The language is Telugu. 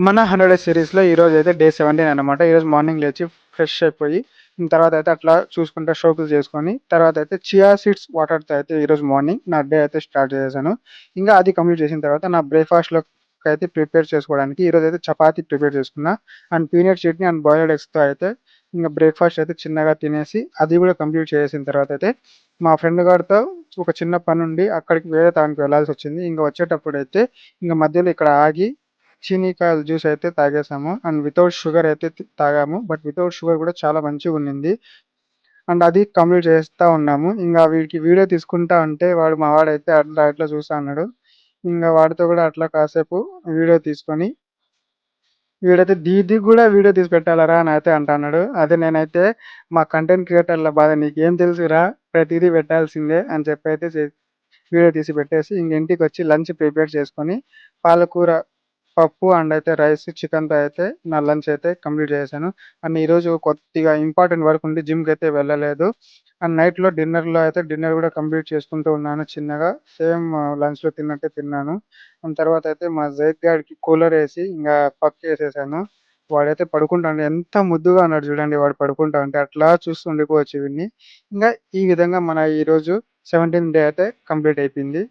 మన 100 డేస్ సిరీస్‌లో ఈరోజైతే డే 17 అనమాట. ఈరోజు మార్నింగ్ లేచి ఫ్రెష్ అయిపోయి, తర్వాతయితే అట్లా చూసుకుంటా షోకులు చేసుకొని, తర్వాతయితే చియా సీడ్స్ వాటర్‌తో అయితే ఈరోజు మార్నింగ్ నా డే అయితే స్టార్ట్ చేసేసాను. ఇంగా అది కంప్లీట్ చేసిన తర్వాత నా బ్రేక్‌ఫాస్ట్‌లోకైతే ప్రిపేర్ చేసుకోవడానికి ఈరోజైతే చపాతీ ప్రిపేర్ చేసుకున్నా. And peanut chutney and boiled ఎగ్స్‌తో అయితే ఇంగ బ్రేక్‌ఫాస్ట్ అయితే చిన్నగా తినేసి, అది కూడా కంప్లీట్ చేసేసిన తర్వాతయితే మా ఫ్రెండ్ గాడితో ఒక చిన్న పనుండి అక్కడికి వేరే దానికి వెళ్ళాల్సొచ్చింది. ఇంక వచ్చేటప్పుడైతే ఇంగ మధ్యలో ఇక్కడ ఆగి చీనీకాయల జ్యూస్ అయితే తాగేసాము. అండ్ వితౌట్ షుగర్ అయితే తాగాము. బట్ వితౌట్ షుగర్ కూడా చాలా మంచిగున్నింది. అండ్ అది కంప్లీట్ చేస్తా ఉన్నాము. ఇంగా వీడికి వీడియో తీసుకుంటా ఉంటే మా వాడైతే అట్లా ఇట్లా చూస్తా ఉన్నాడు. ఇంగ వాడితో కూడా అట్లా కాసేపు వీడియో తీసుకొని వీడైతే దీది కూడా వీడియో తీసి పెట్టాలారా అని అయితే అంటన్నాడు. అదే నేనైతే మా కంటెంట్ క్రియేటర్ల బాధ నీకేం తెలుసురా ప్రతిదీ పెట్టాల్సిందే అని చెప్పైతే వీడియో తీసి పెట్టేసి ఇంక ఇంటికొచ్చి లంచ్ ప్రిపేర్ చేసుకొని పాలకూర పప్పు అండ్ అయితే రైస్ చికెన్‌తో అయితే నా లంచ్ అయితే కంప్లీట్ చేశాను. అండ్ ఈరోజు కొద్దిగా ఇంపార్టెంట్ వర్క్ ఉండి జిమ్‌కైతే వెళ్ళలేదు. అండ్ నైట్‌లో డిన్నర్‌లో అయితే డిన్నర్ కూడా కంప్లీట్ చేసుకుంటూ ఉన్నాను చిన్నగా. సేమ్ లంచ్‌లో తిన్నట్టే తిన్నాను. అండ్ తర్వాత అయితే మా జైద్ గాడికి కూలర్ ఏసి ఇంగా పక్కేసేసాను. వాడైతే పడుకుంటాండు. ఎంత ముద్దుగా ఉన్నాడు చూడండి వాడు పడుకుంటా ఉంటే. అట్లా చూస్తూ ఉండిపోవచ్చు వీడిని. ఇంగా ఈ విధంగా మన ఈరోజు 17th డే అయితే కంప్లీట్ అయిపోయింది.